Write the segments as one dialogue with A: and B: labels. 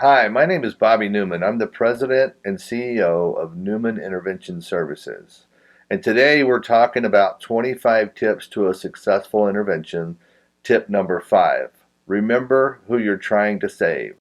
A: Hi, my name is Bobby Newman. I'm the president and CEO of Newman Intervention Services. And today we're talking about 25 tips to a successful intervention. Tip number 5. Remember who you're trying to save.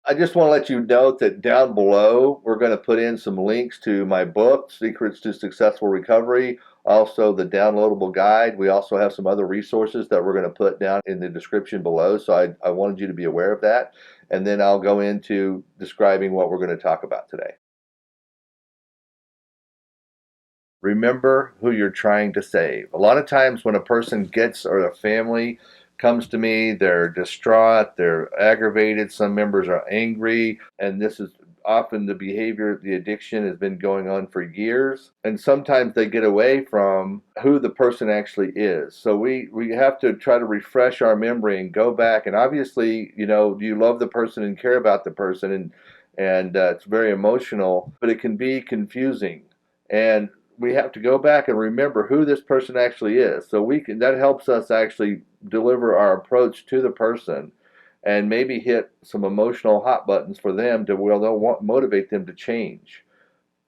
A: I just want to let you know that down below, we're going to put in some links to my book, Secrets to Successful Recovery, also the downloadable guide. We also have some other resources that we're going to put down in the description below. So I wanted you to be aware of that. And then I'll go into describing what we're going to talk about today. Remember who you're trying to save. A lot of times when a person gets, or a family comes to me, they're distraught, they're aggravated, some members are angry, and this is often the behavior, the addiction has been going on for years, and sometimes they get away from who the person actually is. So we have to try to refresh our memory and go back, and obviously, you love the person and care about the person, and it's very emotional, but it can be confusing. And we have to go back and remember who this person actually is. So that helps us actually deliver our approach to the person and maybe hit some emotional hot buttons for them to where they'll motivate them to change.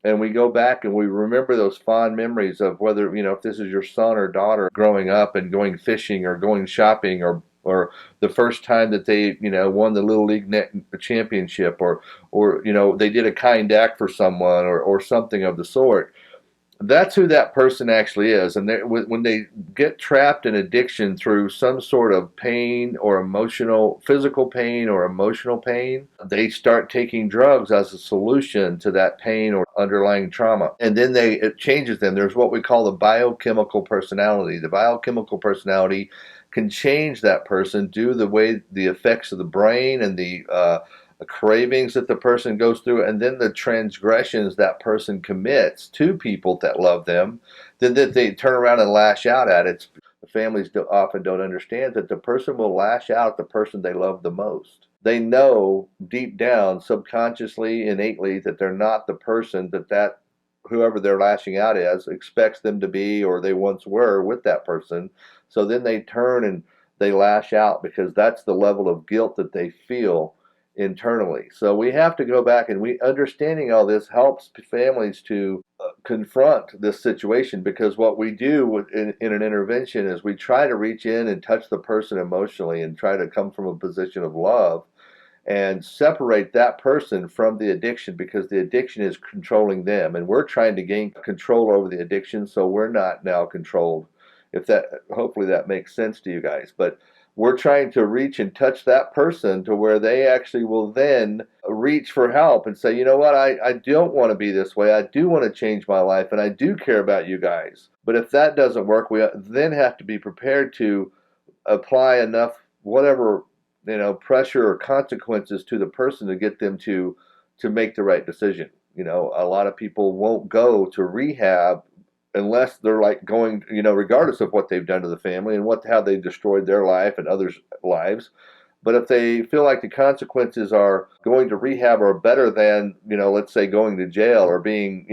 A: And we go back and we remember those fond memories of whether, if this is your son or daughter growing up and going fishing or going shopping, or the first time that they, won the Little League championship, or they did a kind act for someone, or something of the sort. That's who that person actually is. And when they get trapped in addiction through some sort of pain or physical pain or emotional pain, they start taking drugs as a solution to that pain or underlying trauma. And then it changes them. There's what we call the biochemical personality. The biochemical personality can change that person due to the effects of the brain and the cravings that the person goes through, and then the transgressions that person commits to people that love them, then that they turn around and lash out at it. The families often don't understand that the person will lash out at the person they love the most. They know deep down, subconsciously, innately, that they're not the person that whoever they're lashing out as expects them to be, or they once were with that person. So then they turn and they lash out because that's the level of guilt that they feel internally. So we have to go back, and understanding all this helps families to confront this situation, because what we do in an intervention is we try to reach in and touch the person emotionally and try to come from a position of love and separate that person from the addiction, because the addiction is controlling them and we're trying to gain control over the addiction, so we're not now controlled. Hopefully that makes sense to you guys. But we're trying to reach and touch that person to where they actually will then reach for help and say, you know what, I don't want to be this way. I do want to change my life, and I do care about you guys. But if that doesn't work, we then have to be prepared to apply enough, whatever, pressure or consequences to the person to get them to make the right decision. A lot of people won't go to rehab unless they're like going, regardless of what they've done to the family and how they destroyed their life and others' lives. But if they feel like the consequences are going to rehab are better than, let's say going to jail, or being,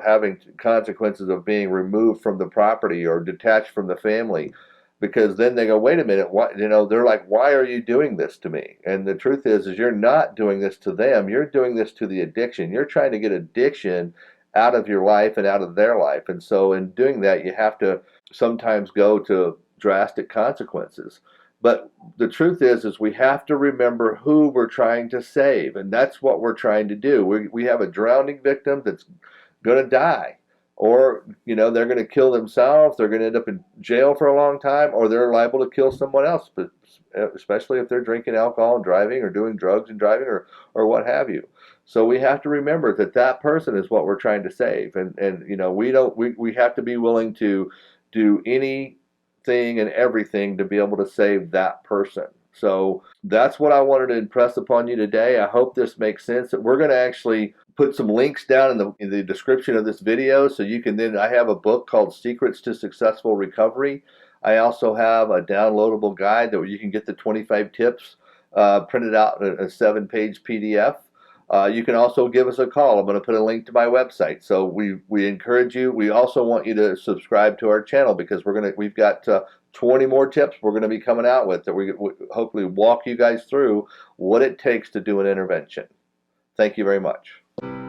A: having consequences of being removed from the property or detached from the family, because then they go, wait a minute, they're like, why are you doing this to me? And the truth is you're not doing this to them. You're doing this to the addiction. You're trying to get addiction out of your life and out of their life. And so in doing that, you have to sometimes go to drastic consequences. But the truth is we have to remember who we're trying to save. And that's what we're trying to do. We have a drowning victim that's going to die, or they're going to kill themselves, they're going to end up in jail for a long time, or they're liable to kill someone else, but especially if they're drinking alcohol and driving, or doing drugs and driving, or what have you. So we have to remember that person is what we're trying to save, and we have to be willing to do anything and everything to be able to save that person. So that's what I wanted to impress upon you today. I hope this makes sense. We're going to actually put some links down in the description of this video, so you can then, I have a book called Secrets to Successful Recovery. I also have a downloadable guide that you can get the 25 tips printed out in a 7-page PDF. You can also give us a call. I'm going to put a link to my website. So we encourage you. We also want you to subscribe to our channel because we've got 20 more tips we're going to be coming out with that we hopefully walk you guys through what it takes to do an intervention. Thank you very much.